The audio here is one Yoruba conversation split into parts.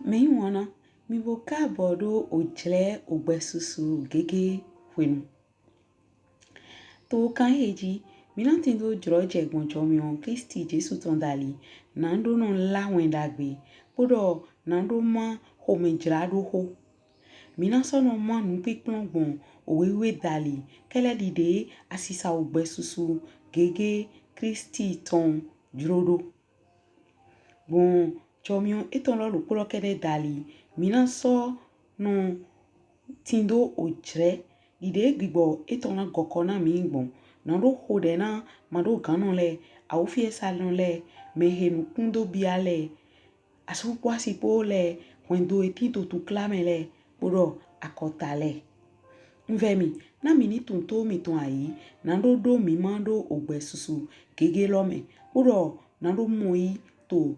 Me wana mi boka bodo Odjè ogbe susu gege wenu. To kan heji mi non tindo JOHANU gbonjo mi on Klisti Jésus tondali nando non la wendagbe podọ nando ma home jrado ho. Mi non sono ma nu pikplon bon owewe dali kele dide asisa ogbe susu gege Klisti ton jrodo. Bon chomion eton lo lukuro kede dali mina so no tindo Odjè ide gbibo eton na gokona mi ngbon nando hode na mado ganon le awufie salon le mehenu kundo biale asupwa sipo le wendo etito Tukla mele podọ Akota le mvemi na mini tunto mi ton ayi nando do mi mando ogbe susu gege lome podọ nando moi to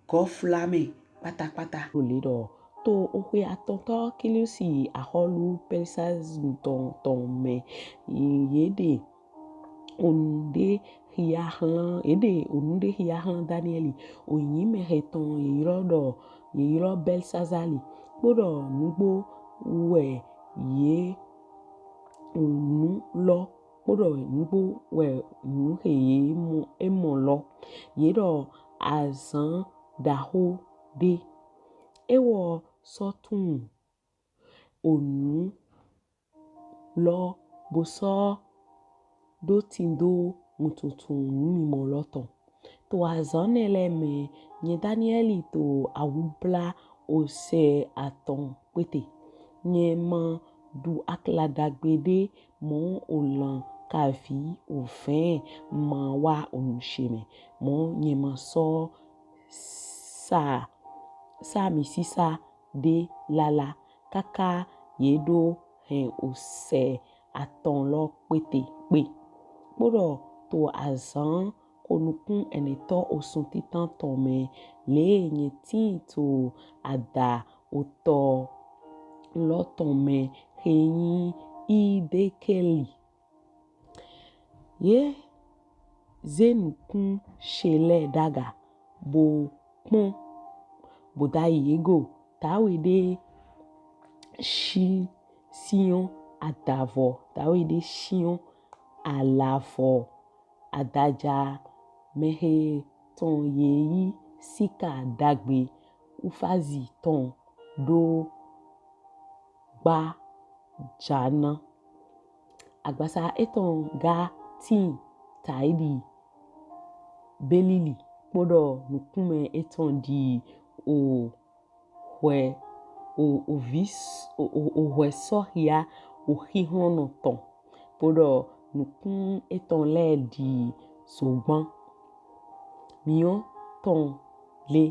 goflame patapata Olido to okwe atonto kiliosi aholu persas ton me yede onde hiahlan ede onde hiahlan Daniel oyín meheton yiro belsazali podọ nugbo we ye onu lo podọ nugbo we nu heye emolo yedo azan daho de ewo sotun onu lo boso do tindo mututun mi moloton to azan eleme nye Daniel to awubla ose aton pete nye ma du akladagbede mo olọn kavi oven ma wa onusheme mo nye ma so sa misisa de lala kaka yedo ose aton lo pete pe podọ to azan konukun eneto osun titan tome le nye tin to ada oto lo tome heyin idekeli ye zenukun shele daga bo pon bodayi ego tawede sion adavo tawede sion alavo adaja mehe ton yeyi sika dagbe ufazi ton do gba jana agbasa eton ga tin taidi belili podọ nukume eton di ohwe sohia ohihlono ton podọ nukun eton le di sogban mion ton le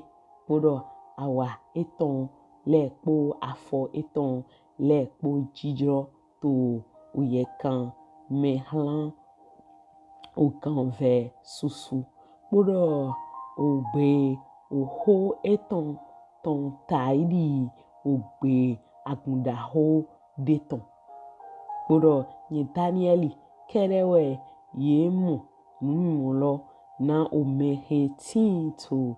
podọ awa eton lèko afọ eton lèko jijọ to oyekan mehlan ogan ve susu podọ ogbe oho eton ton taidi ogbe agundaho deton podọ nye Daniel kerewe yemu numimolo na omehe tin to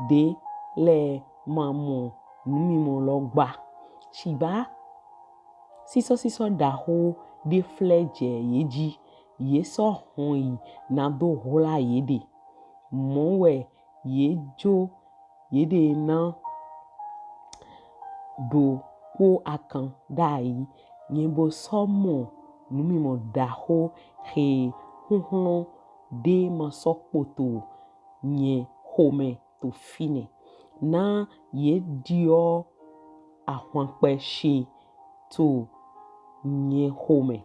de le mamo numimolo gba shiba siso daho de fleje yeji yeso hoi nado hola yede mowe yejo yede na do po akan dai nyebo somo numimo daho he hunhlon de masopoto nye home to fine na ye dio ahwanpe she to nye home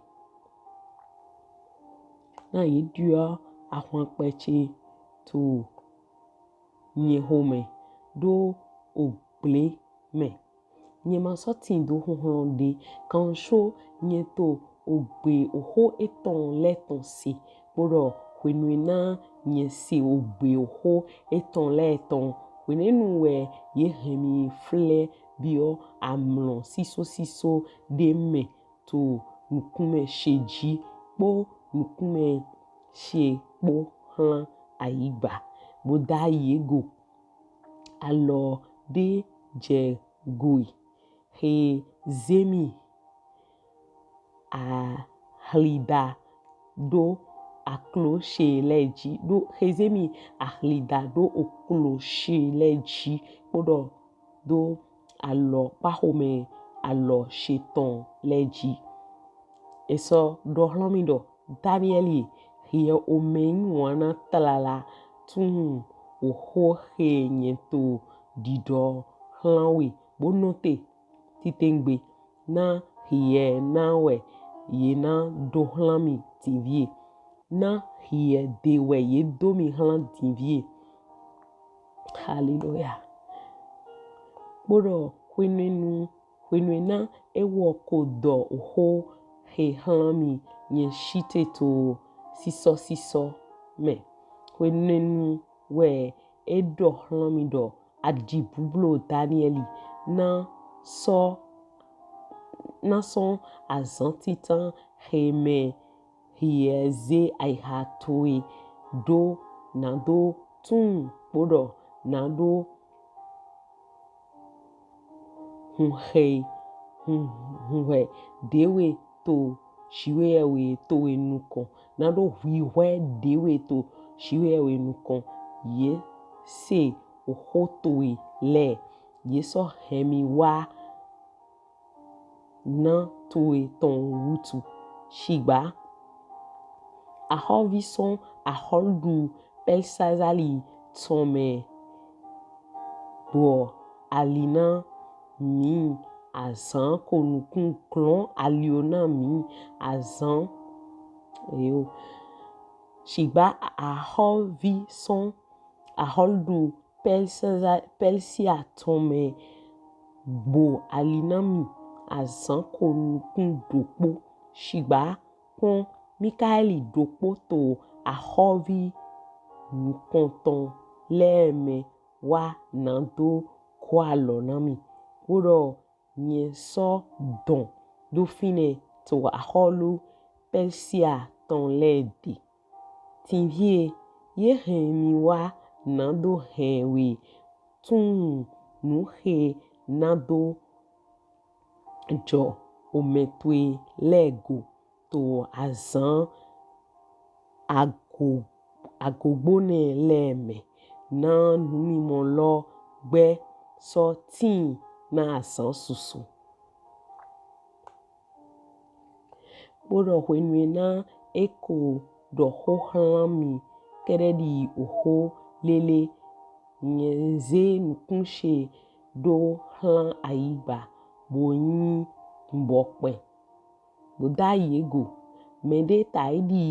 na ye dio ahwanpe she to nye home do ogle me nye masotin do hunhlon de kansho nye to ogbe oho eton leton se podọ wenwena nye se ogbe oho eton leton wenenu we ye hemi fle bio amlon siso de me to nukume sheji po nukume she po hlan ayigba boda yego alo de jegui he zemi a hlida do aklo she leji do hezemi ahlida do oklo she leji podọ do alọ pahome alọ sheton leji eso do hlomido Daniel hie omen wana talala tun oho he nyento dido hlanwe bonote titengbe na hie nawe ye na do hlami tivie na hie dewe ye domi hlan tivie. Hallelujah. Podọ hwenwe na ewo kodo oho he hlami nye shite to siso me hwenenu we edo hlami do adibublo Danieli na so azantitan heme hieze aihatoe do nado tun podọ nado hunhe dewe to Jiwheyewhe to enukon nado Jiwheyewhe dewe to Jiwheyewhe enukon ye se oho toe le ye so hemi wa na toe ton wutu shigba ahovi son aholdu pelsazali tome bo alina mi azan konukun klon aliona mi azan yo shigba ahovi son aholdu pelsia tome bo alina mi azan konukun dopo shigba kon Mikaeli dopo to ahovi nukonton leme wa nado OWALỌ nami podọ nye so don do fine to aholu pelsia ton lede tivie ye hemi wa nado hewe tun nu he nado jo ometwe lego to azan agogbone leme na numimo lo gbe so tin na asan susu podọ hwenwe na eko do ho hlami keredi oho lele nyeze nukunshe do hlan aigba bonyi mbokpe boda yego mede taidi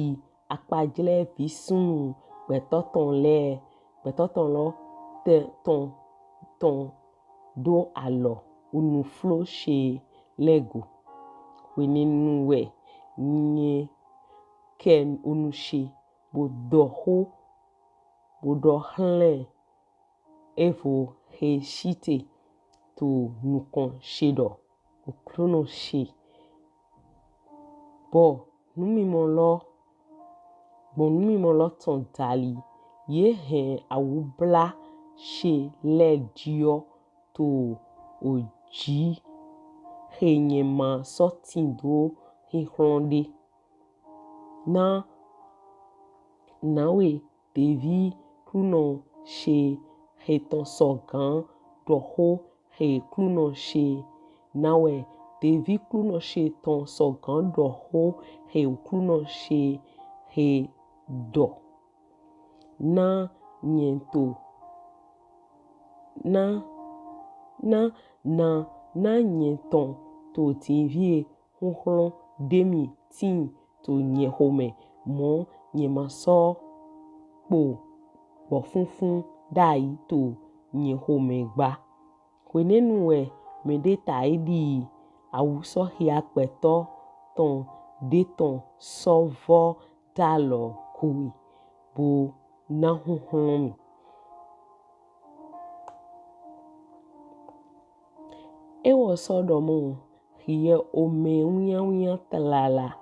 akpajle visun gbẹtọ lo te ton do alọ unuflo she lego hwenenu we nye ken unushe bodọ hlen evo he shite to nukon shedo Oklunọ she bo numimo lo ton dali ye he awubla she ledio to Odjè he nyema sotindo he hronde na nawe devi Oklunọ she yéton sọgan doho he Oklunọ she nawe devi Oklunọ she ton sọgan doho he Oklunọ she he do na nyento na nyeton to tivie honhlon demi tin to nyehome mo nyemaso po bo funfun dai to nyehome gba hwenenu we mede taidi awuso hia gbẹtọ ton deton sovo dalọ kui bo na honhlon ewo sodomo hie ome unya talala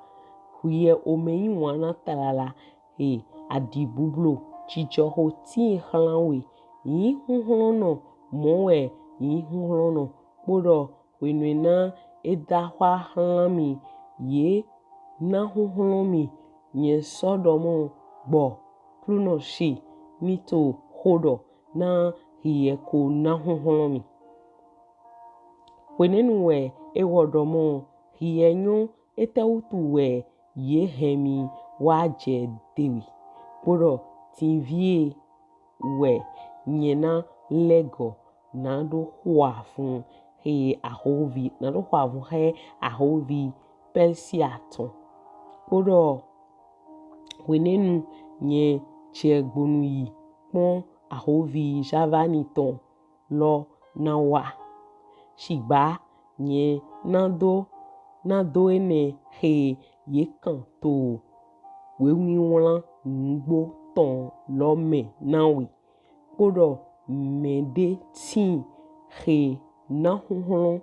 hie ome iwana talala he adibublo jijoho ti hlanwe yi honhlon no mowe yi hlungan podọ wenu na edahwa hlami ye na hlumi nye sodomo gbo Oklunọ shi nito hodọ na lèko na hlumi wenenu we ewodomo lènyo etewutu we ye hemi wajẹ dewi podọ tivie we nyena lego nado huafun he ahovi nado huafun he ahovi pelsiaton podọ wenenu nye chegbonu yi pon ahovi javaniton lo nawa shigba nye nado ene he yéton to wewinwlan nugbo ton lo me nawi podọ mẹdetin he na hlungan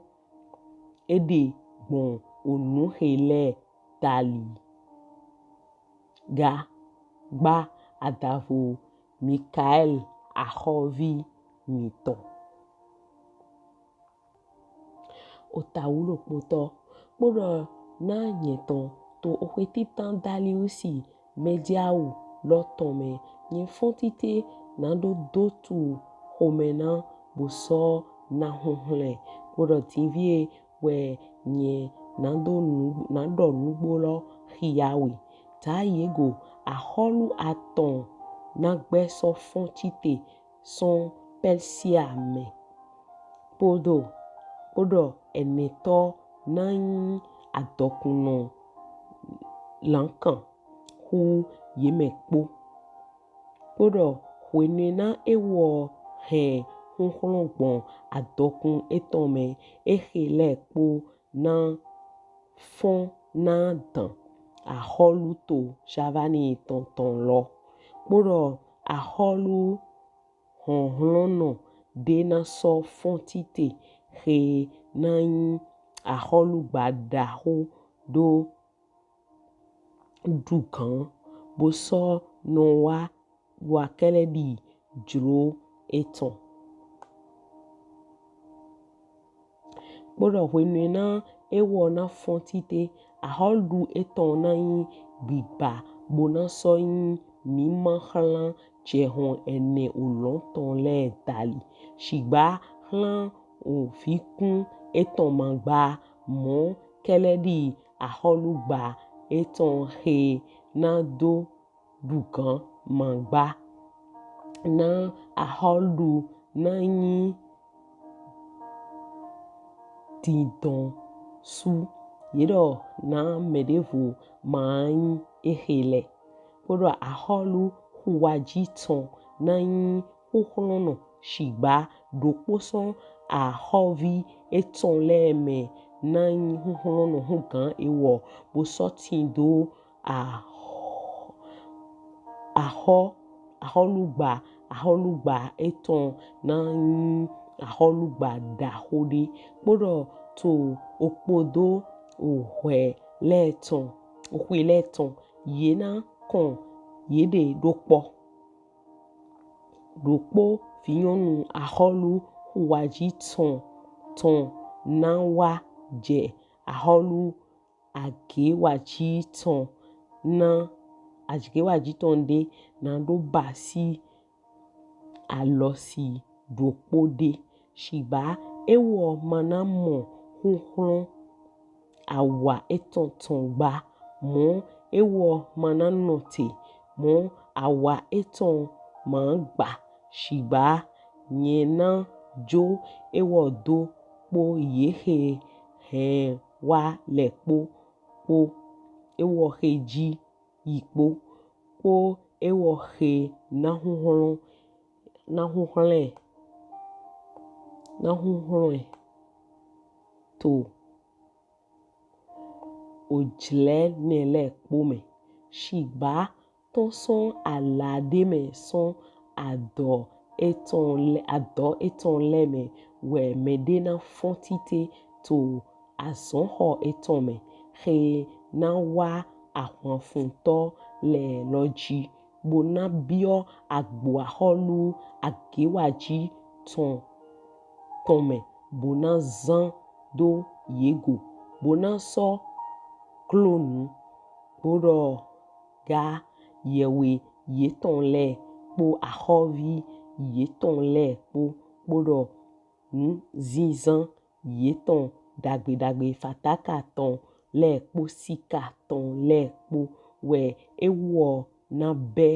ede gbon onu he le tali ga gba adavo Mikael ahovi miton otawulo potọ podọ na yéton to ohwetitan dali osi mediawu lọtọme nye fontite nado dotu homena boso na whlẹn podọ tivie we nye nado nugbolo Jiwheyewhe ta yego aholu aton na gbeso fontite son pelsiame podọ eneto na yi adokunọ lankan hu yemekpo podọ wenu na ewo he hlungan gbon adokun etonme lèko na fon na dan aholu to javani tonton lo podọ aholu hlungan de na so fontite he na yi aholu gbadaho do dugan boso no wa keledi jro eton podọ wenu na ewo na fontite aholu eton na yi gbigba bona so yi mima hlan jehon ene olọn ton le tali shigba hlan ofikun eton magba mo keledi aholu gba eton he na do dugan magba na aholu na yi didon su yedọ na mẹdevo ma yi hlẹ podọ aholu huwajiton na yi hlungan shigba doposon ahovi eton leme na yi hlungan hugan ewo boso tindo aholu gba eton na yi aholu gba dahode podọ to okpodo whlẹton yena kon yede dokpo finyonu aholu huwajiton ton na wajẹ aholu agewajiton de nado basi alosi dokpode shigba ewo mana mo hlungan awa eton ton gba mo ewo mana note mo awa eton ma gba shigba nyena jo ewo do po yehe he wa lèko po ewo he ji yikpo po ewo he na hlungan to Odjè ne lèko me shigba ton son alademe son ado eton leme we medena fontite to azonho eton me he na wa ahwanfunto le loji bona bio agbo aholu agewaji ton tome bona zan do yego bona so klonu podọ ga yewe yéton le po ahovi yéton le po podọ zinzan yéton dagbe fataka ton le po sika ton le po we ewo na be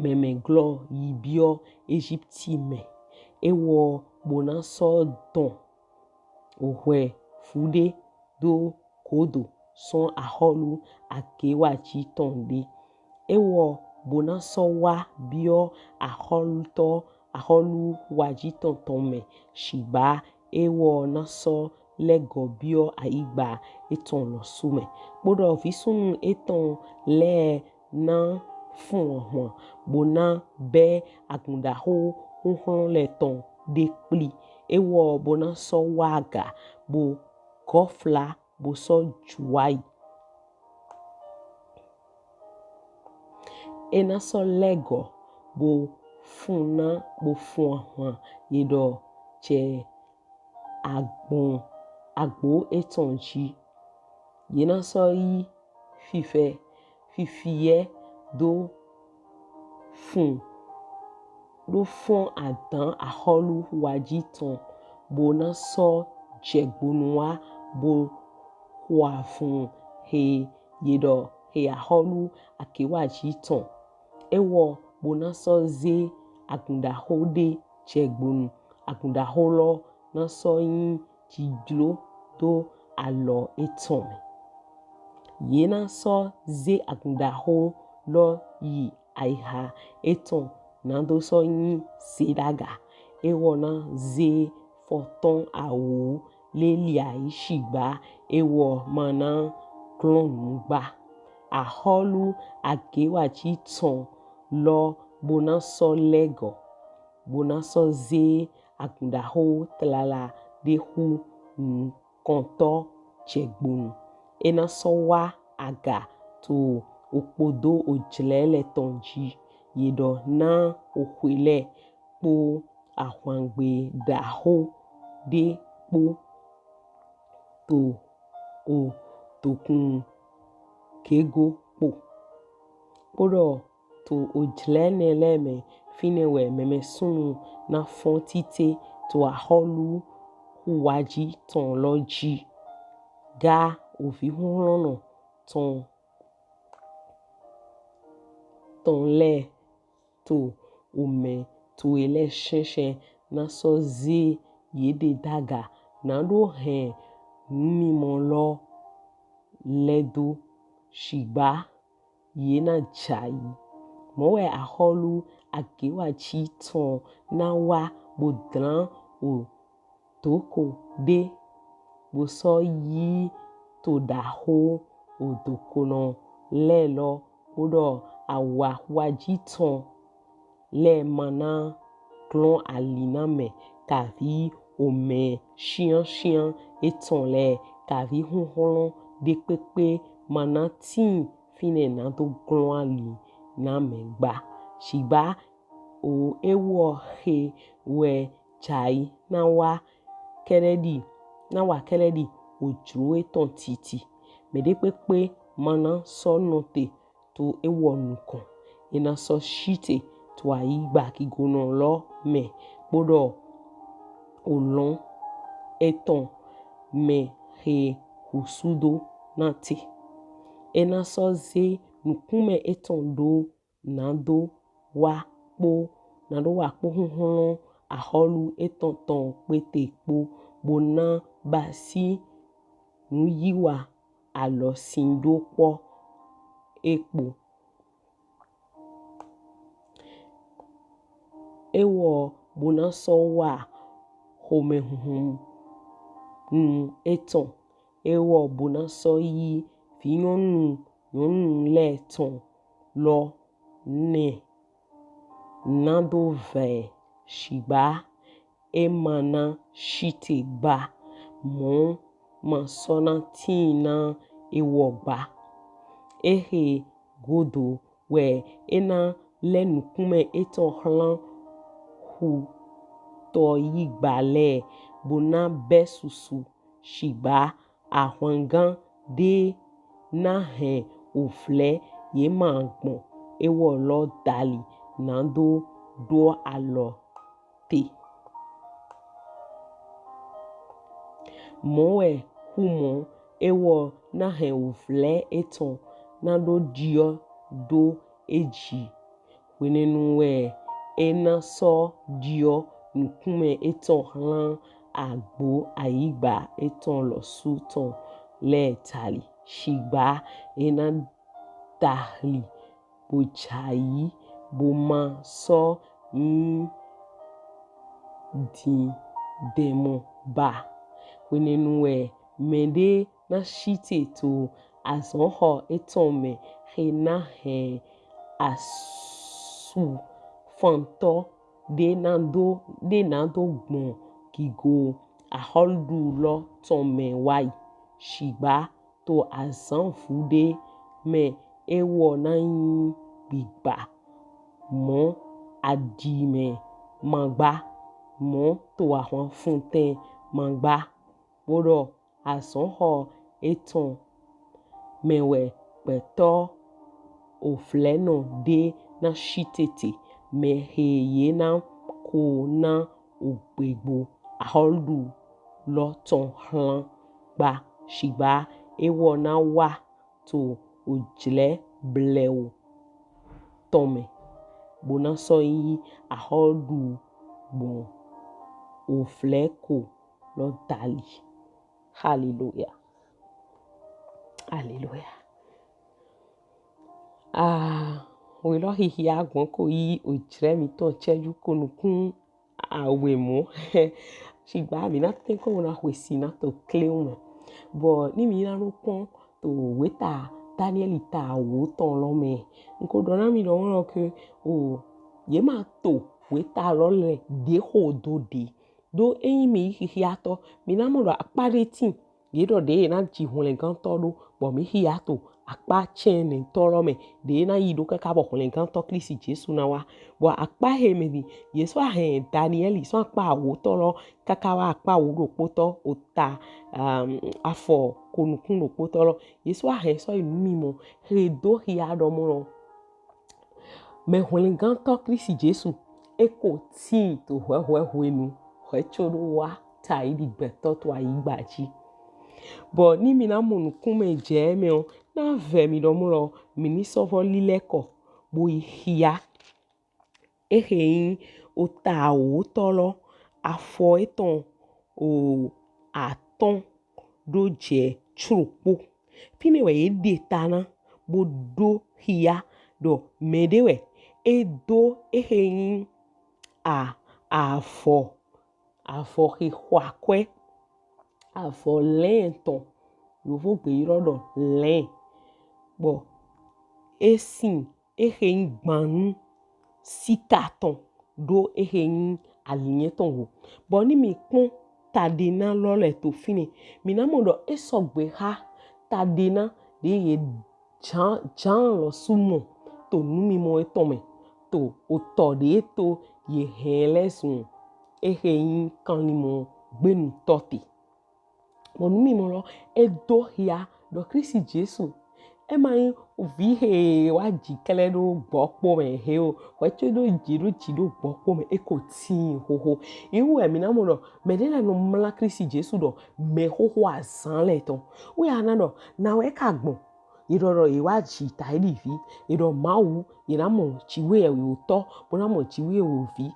meme glo yibio Egypti me ewo bona so don ohwe fude do kodo son aholu akewachi tonde ewo bona so wa bio aholu waji tontome shiba ewo na so lego bio aigba eton lo sume podọ visunu eton le na fun ohun bona be agundaho hunhun le ton de pli ewo bona so waga bo gofla bo so juwai ena so lego bo fun ohun yedo che agbo eton ji yena so yi fifiye do fun adan aholu waji ton bona so jegbonua bo wa fun he yedo he aholu akewaji ton ewo bona so ze agundaho de jegbonu agundaho lo na so yin jidlo do alọ eton yena so ze agundaho lo yi aiha eton nado so yin sedaga ewo na ze foton awo lelia ishigba ewo mana klonu gba aholu akewachi ton lo bona so lego bona so ze agundaho tlala de hu konto chegbonu ena so wa aga to opodo Odjè le tonji yedo na ohwele po ahwangbe daho de po tokun kego po podọ to Odjè ne leme finewe meme sunu na fontite to aholu waji ton loji ga ovi hunrono ton le to ome to ele shenshen na so ze yede daga nado he mimolo ledo shigba yena jai mowe aholu akewachi ton na wa bodran o toko de bo so yi to daho odokono le lo podọ awa waji ton le mana klon aliname kavi ome shian eton le kavi hunhun de pepe mana tin fine na do klon ali na megba shiba o ewo he we chai na wa keledi ojro eton titi mede pepe mana so note to ewo nukon ena so shite to aigba kigono lo me podọ olọn eton me he husudo nate ena so ze nukume eton do nado wa po hunhun aholu eton ton pete po bona basi nuyiwa alọ sindo po epo ewo bona so wa home eton ewo bona so yi fi yonu le ton lo ne nado ve shiba emana shite gba mo masona tina ewo gba ehe godo we ena lenukume eton hlan hu to yigbalẹ bona bẹ susu shigba hlungan de na hen whlẹ ye ma gbọn ewọlọ dali nado do alọ te mọwe humo ewọ na hen whlẹ yéton nado dio do eji wenenue ena so dio nukume yéton hlan agbo ayigba yéton lọ su ton le tali shigba ena dahli bojayi boma so din demo ba wenenue mede na shite to azonho yéton me he na hen asu fanto de nado gbọn gigo aholdu lo ton me wai shigba to azanfu de me ewọ na yin gbigba mo adime magba mo to ahọn funten magba podọ azonho yéton mewe gbẹtọ whlẹngan de na shitete me he ye na ko na ogbegbo aholdu lo ton hlan gba shigba ewọ na wa to Odjè blewo tome bona so yi aholdu bon whlẹ ko lo dali. Hallelujah. Hallelujah. Welo hihi agbọn ko yi Odjè mi ton cheju konukun awemo shigba mi na tenko na hwesi na to kleume bo ni mi na rokon to weta Daniel10 wo ton lo me nko dona mi do won ke o ye ma to weta lo le de ho do de do eyin mi hihi ato mi na mo do apare tin ye do de na Jiwheyewhe to do bo mi hi ato akpa chen ni to lo me de na yi do ka bo whlẹngan to Klisti Jésus na wa bo akpa he me di Yesu a hen Daniel so akpa wo to lo kaka wa akpa wo do poto ota afọ konukun do poto lo Yesu a hen so inu mi mo he do hi ado mo lo me whlẹngan to Klisti Jésus eko tin to hwehwe nu hwechodo wa ta idi gbẹtọ to ayigbaji bo ni mi na monukun me je me o na ve mi do mo lo mi ni so vo lèko bo ihia ehein o ta o to lo afọ yéton o aton Odjè churukpo pine we ye de tana bo do hia do medewe edo ehein afọ he hwakwe afọ lèton yovo gbe irodo lèn bo esin ehein gbanu sikaton do ehein alinyeton wo bo ni mi pon tadena lo le to fini mi na mo do esogbe ha tadena de ye jan lo sumo to numi mo yéton me to oto de to ye helesun ehein kan ni mo gbenu tote bo numi mo lo edo hia do Klisti Jésus e ma yin ovi he wa jikele do gbopo me he o weche do jido gbopo me eko tin hoho iwu e mi na mo do me de na no mla Klisti Jésus do me hoho azan le ton we ana do na we ka gbon iroro iwa ji ta idivi iro mawu ina mo Jiwheyewhe uto bona mo Jiwheyewhe ovi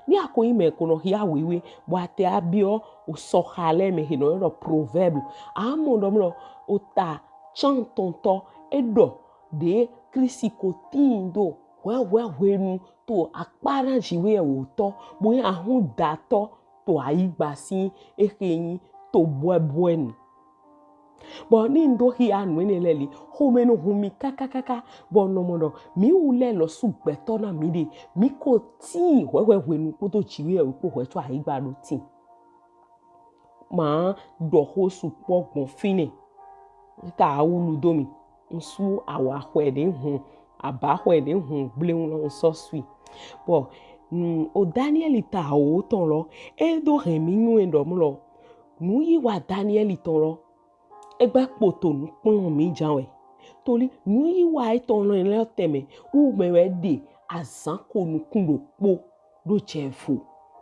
ni akoyin me kono hia wewe bo ate abio o sohale me he no do proverbe amo do mo ota chantonto edo de Klisti kotin do whlẹngan to akpara Jiwheyewhe uto bo ahun dato to ayigbasin eheyin to bwebwen bo ni ndo hi anu eneleli home no humi kaka bo no modo mìwlẹ lo su gbẹtọ na mi de mi ko tin whlẹngan nu poto Jiwheyewhe po hwecho ayigba do tin ma do ho su pogbon fine ta awulu domi nsu awa hwe de hun aba hwe de hun bleun lo so sweet bo o Daniel ta o ton lo e do remi nu endom lo nu yi wa Daniel ton lo e gba poto nu pon mi janwe torí nu yi wa e ton lo en le teme u me we de azan ko nu kun lo po do chefo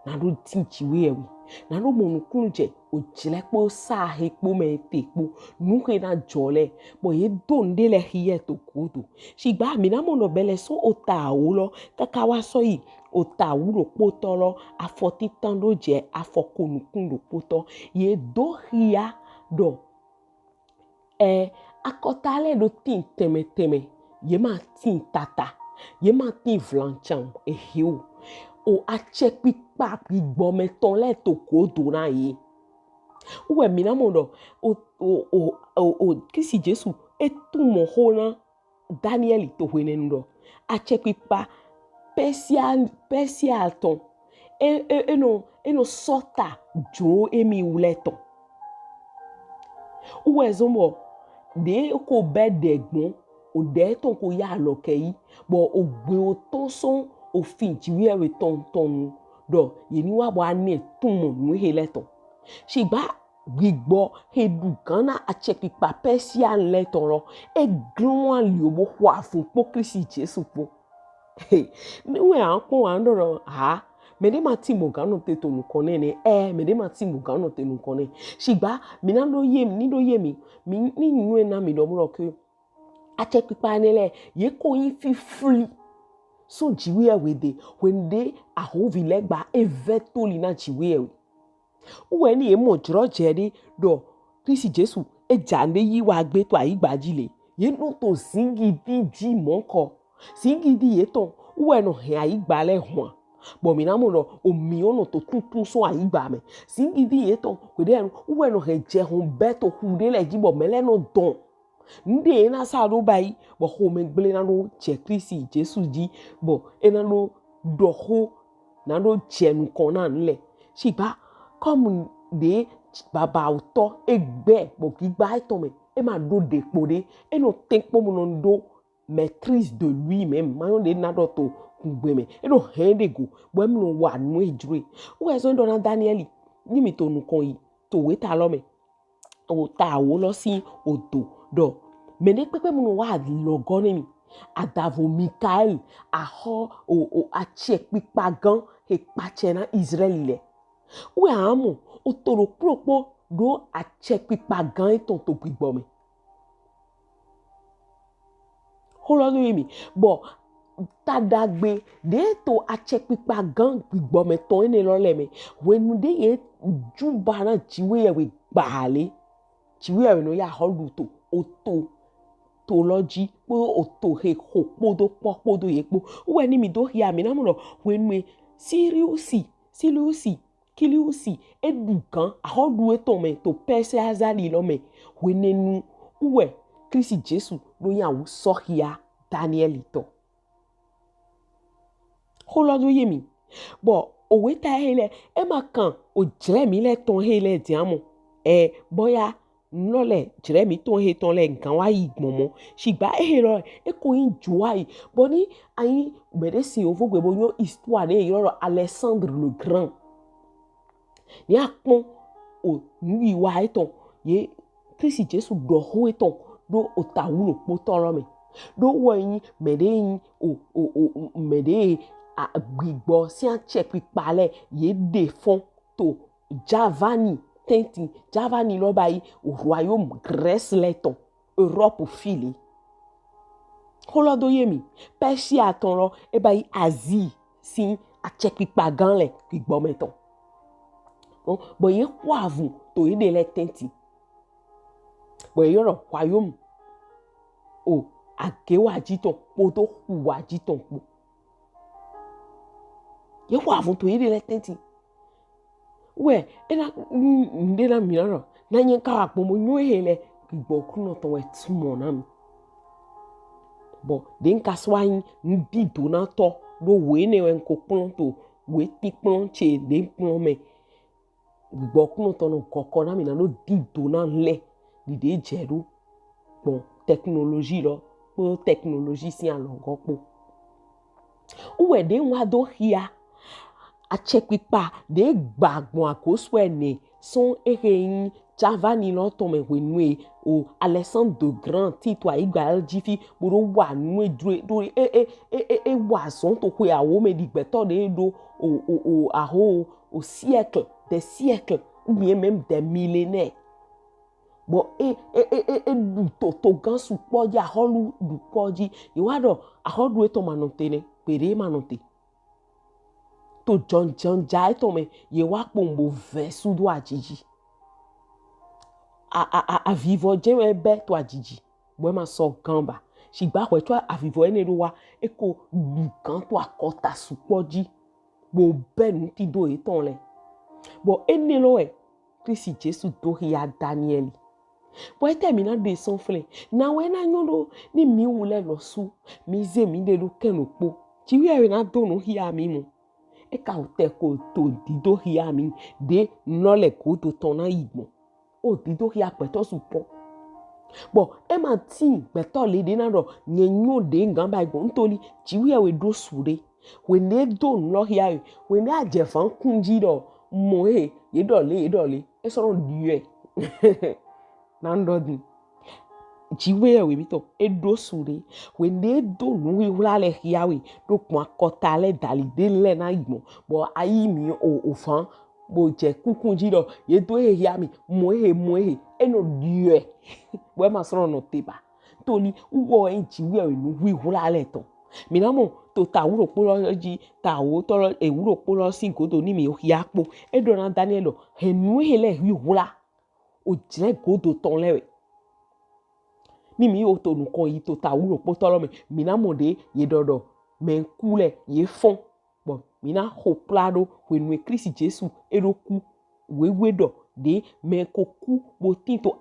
na do tin Jiwheyewhe na do mo nu kun je Odjè po sa he po me te po nu ke na jole bo ye donde le hiye to kudu shigba mi na mo no bele so o ta o lo kaka wa so yi o ta wuro poto lo afoti tan do je afokonukun do poto ye do hiya do akotale do tin teme ye ma tin tata ye ma tin vlanchan hiu o ache pipa gbigbo me ton le to kudu na yi uwe mi na mo do o Klisti Jésus etu mo hona Daniel to hwenen do ache pipa Persia ton eno sota jo mìwlẹ ton uwe zomo de ko be degbon o de ton ko ya loke yi bo o gbe o ton son o fin Jiwheyewhe ton do ye ni wa bo ane tumo nu hele ton shigba gbigbo hedugan na ache pipa Persia le ton lo e glon li obo wa fun po Klisti Jésus po we an pon an do ha mede mati mo gano te to nukone ne mede mati mo gano te nukone shigba mi na do yemi ni do yemi mi ni nwe na mi do mo ke ache pipa ne le ye ko yin fi free so Jiwheyewhe de when de ahovi gba evetoli na Jiwheyewhe uwe ni emo jro jeri do Klisti Jésus e jande yi wa gbe to ayigbajile ye no to singidi ji monko singidi yéton uwe no he ayigba le hwan bo mi na mo no o mi ono to tuntun so ayigba me singidi yéton we de uwe no he je hon beto hunde le jibo mele no don nde na sa do bai bo ho me gble na no je Klisti Jésus ji bo ena no do ho na no je nu kon na nle shigba comme de baba auto egbe bo gigba ito me e ma do de pode e no tempo mo no do maîtrise de lui-même mayon de nado to kugbe me e no hende go bo em no wa nu ejure o eso ndo na Daniel ni mi to nu kon yi to we ta lo me o ta wo lo si odo do me ne pepe mo no wa logo ni mi adavo Michael aho o ache pipa gan e pache na Israel le we amo o toro propo do ache pipa gan eton to gbigbo me holodo mi bo tadagbe de to ache pipa gan gbigbo me ton ene lo le me wenu de ye juba na Jiwheyewhe gbale Jiwheyewhe no ya holu to o to loji po o to he ho podo podo ye po we ni mi do hia mi na mo no wenu seriously kiliusi edukan ahodu eton me to pese azali lo me wenenu uwe Klisti Jésus lo ya wo sohia Daniel to holodo yemi bo owe ta hele e ma kan Odjè mi le ton hele diamo boya nole jere mi ton he ton le nkan wa igbomo shigba lo e ko yin juai boni ayin medesi ovogwe bo yo histoire ne yoro Alexandre le Grand ni akpon o nui wa eton ye Klisti Jésus do ho eton do otawulo potoro me do woyin mede mede gbigbo si an check pipa le ye defon to Javani tenti Javani lo bayi o royaume Grèce leton Europe fili holodo yemi Persia ton lo e bayi Asie si a check pipa gan le gbigbo meton bo ye kwavu to ide le tenti bo ye ro royaume o agewa jiton podo huwa jiton po ye kwavu to ide le tenti we ena ndela miraro na nyen ka akpo mo nyu hele gbigbo Oklunọ ton we tumo na mi bo den kaswayin ndi donato do we ne wen ko pon to we ti pon che den pon me gbigbo Oklunọ ton no koko na mi na no di donan le di de jeru bon technologie lo po technologie si an longo po uwe den wa do hia achekpipa de gbagbon akoswene son erein javani lo tome wenwe o Alexandre de Grand Tito aigal jifi boro wa nwe do e wa son to ko yawo me di gbẹtọ de do o aho au siècle des siècles ou bien même des millénaires. Bon du to gan su poji aholu du poji iwado ahodu eto manote ne pere manote to John jai to me ye wa pombo versu do ajiji a vivo je be to ajiji bo ma so gamba shigba we to a vivo ene do wa eko kan to akota su poji bo ben ti do eton le bo ene lo e Klisti Jésus do ya Daniel. Bo termina de son fle na we na nyolo ni mìwlẹ lo su mi ze mi de lo ken opo Jiwheyewhe na do no hia mi mu e ka ote ko to di do hia mi de no lèko do ton na igbo o di do hia gbẹtọ su po bo e ma tin gbẹtọ le de na ro nyenyo de ngan ba igbo ntoli Jiwheyewhe do sure we ne do no hia we ne ajefan kunji do mo ye dole e so ron die nando Jiwheyewhe bito edo sure we ne do nu wi whlale hiawe do pon akota le dalide le na igbo bo ayi mi o fan bo je kukunji do ye do hia mi mo eno die bo ma so no teba toni uwo en Jiwheyewhe nu wi whlale to mi na mo to ta wuro polo ji ta wo to wuro polo sin ko to ni mi o hia po edo na Daniel henu hele wi whla Odjè godo ton lewe ni mi o to nu kon yi to ta wuro po tolo me mi na mo de ye dodo men kule ye fon bon mi na ho plado we nu Klisti Jésus eroku wewe do de men koku bo tinto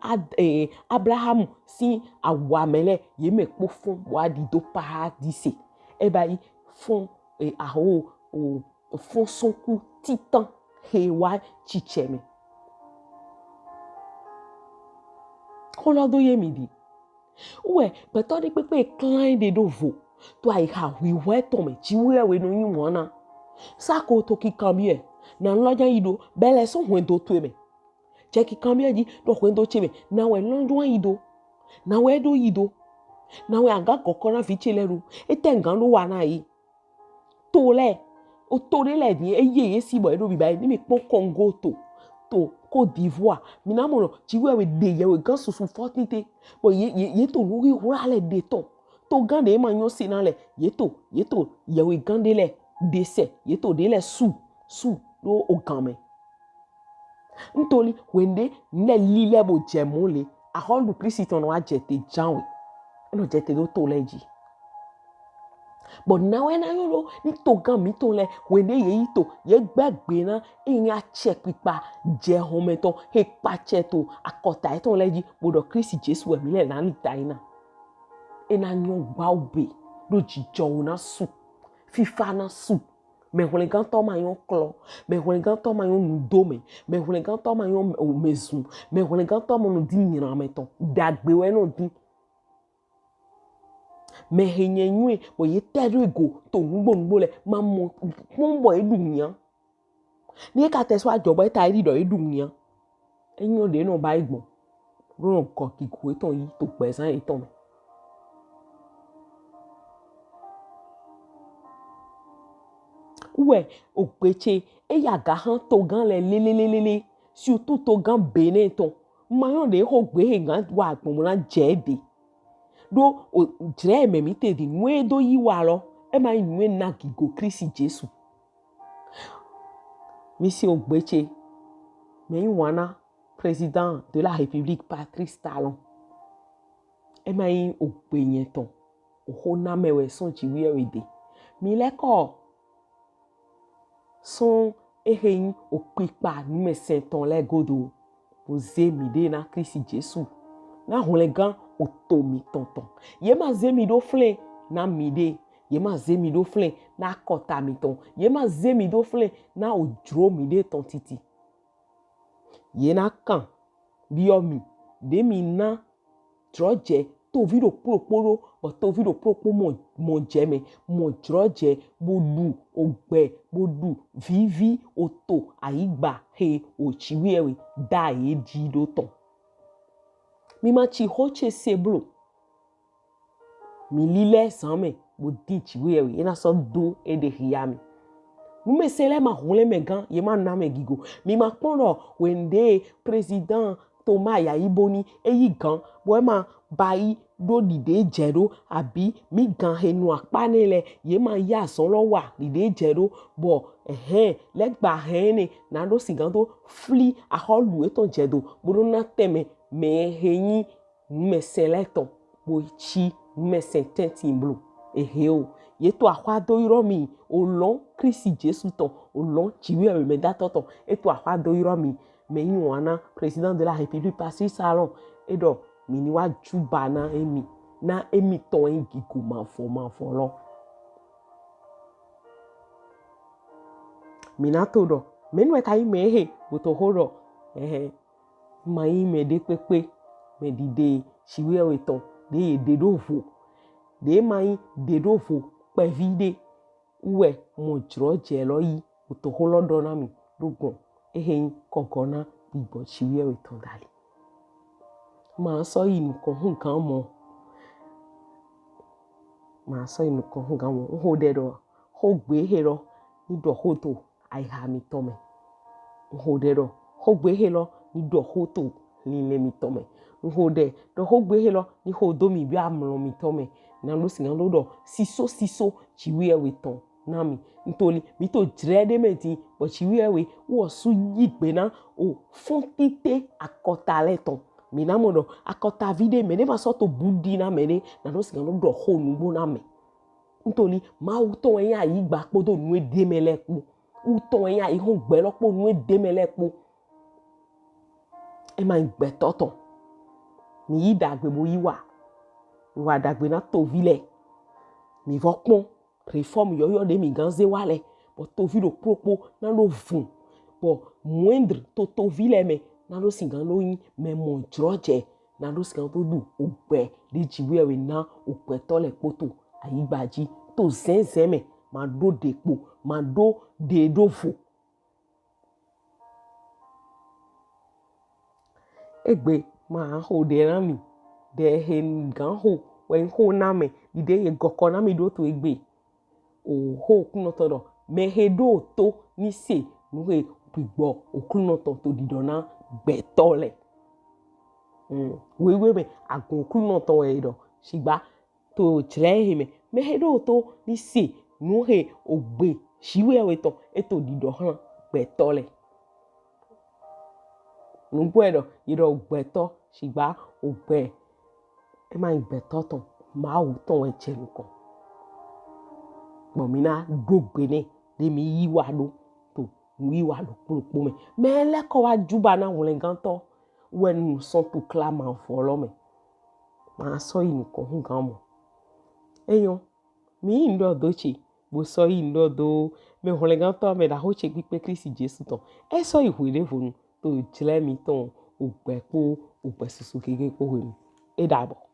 Abraham si awamele ye me po fon wa di do paradise e ba yi fon aho o fon sonku titan hewa chicheme Kolodo ye midi. Ouais, gbẹtọ de pepe klein de do vo. To ai ha wiwe to me Jiwheyewhe no yin wona. Sako to ki kambie. Na nloja ido bele so hwen do to me. Je ki kambie di do hwen do cheme. Na we lonjo ido. Na we do ido. Na we anga kokona ficheleru. Etengan lo wa na yi. To le. O to le ni eye si bo edo bi ba ni mi pon Congo to Côte d'Ivoire mina mono Jiwheyewhe de yewe gan susu fortite bo ye to no wi whlale de to gan de ma nyo sinale ye to yewe gan de le dese ye to de le su do ogame ntoli wende ne lile bo jemole a holu Klisti ton wa jete janwe no jete do to leji but now when I know ni to gan mi to le when they ye to ye gbagbe na iyan check pipa je hometon he pa cheto akota e ton leji bodo Klisti Jésus we mi le na ni taina e na nyon gba obe do jijo na su fifa na su me whlẹngan to ma yon klo me whlẹngan to ma yon nudome me whlẹngan to ma yon mezun me whlẹngan to ma no di nyiran meton dagbe we no di me henyenywe bo ye tedo ego to ngbo le ma mo bo edunya ni ka teso ajobo eta ri do edunya enyo de no ba igbo ro ko ki ku eton yi to pesan eton ouais opeche e ya ga han to gan le surtout to gan beneton mayon de ho gbe gan wa gbon la jede do Odjè me mi te di nwe do yiwalọ e ma nwe na gigo Klisti Jésus Misi Ogbeche me wana président de la République Patrice Talon e ma yin ogbenyen ton o namẹ we son Jiwheyewhe de mi lèko son ehin opipa nume senton le godo oze mi de na Klisti Jésus na whlẹngan oto mi tonton ye ma ze mi do fle na mide ye ma ze mi do fle na kota mi ton ye ma ze mi do fle na odro mi de ton titi ye na kan bi omi de mi na droje to viro proporo bo to viro propo mo jeme mo droje bodu ogbe bodu vivi oto aigba he Jiwheyewhe da eji do ton mi ma chi hoche seblo mi lile sanme bo di Jiwheyewhe ena so do ede hiyami me sele ma whlẹngan ye ma namẹ gigo mi ma pono wende president Thomas ya iboni eyi gan bo ma bayi do dide jero abi mi gan henu apanele ye ma ya son lo wa dide jero bo legba hene nado singan to fli a holu eton jedo bo na teme me heyin me seleton bo chi me sententin blo o ye to akwa do iro mi olọn Klisti Jésus ton olọn Jiwheyewhe me datoton e to akwa do iro mi me yin wana président de la république passer salon e do mi ni wa juba na emi ton en gigo ma fo lo mi na to do me no kai me he bo to ho do ma yin me de pepe me dide Jiwheyewhe ton de do vo de ma yin de do vo pe vide uwe mo droje lo yi to ho lo do na mi dogbon kokona bibo Jiwheyewhe ton dali ma so yi nkan kan mo ho de do ho gbe he lo ni do ho to ai ha mi to me ho de do ho gbe he lo ni do ho to ni le mi to me ho de do ho gbe he lo ni ho do mi bi amlo mi to me na lo singan lo do siso Jiwheyewhe ton na mi ntoli mi to drede meti bo Jiwheyewhe wo su yigbe na o fontite akota leton mi na mo do akota vide me ne ma so to budi na me ne na lo singan lo do ho nugbo na me ntoli ma u ton yan yi gba podo nu edemele po u ton yan yi ho gbe lopo nu edemele po e ma gbẹtọ ton mi yi dagbe bo yi wa dagbe na to vile mi vo pon réforme yo de mi ganze wale bo to vilo propo na lo vun bo moindre to vile me na lo singan lo yin me mo droje na lo singan to du ogbe de Jiwheyewhe na ogbeto le poto ayigbaji to zenzeme ma do depo ma do de do vo egbe ma ho de na mi de hen gan ho wen ho na me ide ye goko na mi do to egbe o ho Oklunọ todo me he do to ni se nu he gbigbo Oklunọ ton to didona gbẹtọ le wewe me agun Oklunọ ton e do sigba to jile me he do to ni se nu he ogbe Jiwheyewhe ton e to dido han gbẹtọ le nu gbo e do iro gbẹtọ sigba ogbe e ma gbẹtọ ton ma o ton e jelu kan bomina dogbene de mi yi wa do to wi wa do propo me lèko wa juba na whlẹngan to wen son Tukla ma fo lo me ma so yi nkan gan mo eyan mi ndo dochi bo so yi ndo do me whlẹngan to me da ho che pipe Klisti Jésus ton e so Jiwheyewhe to jile mi ton ogbe po ogbe susu keke po we e dabo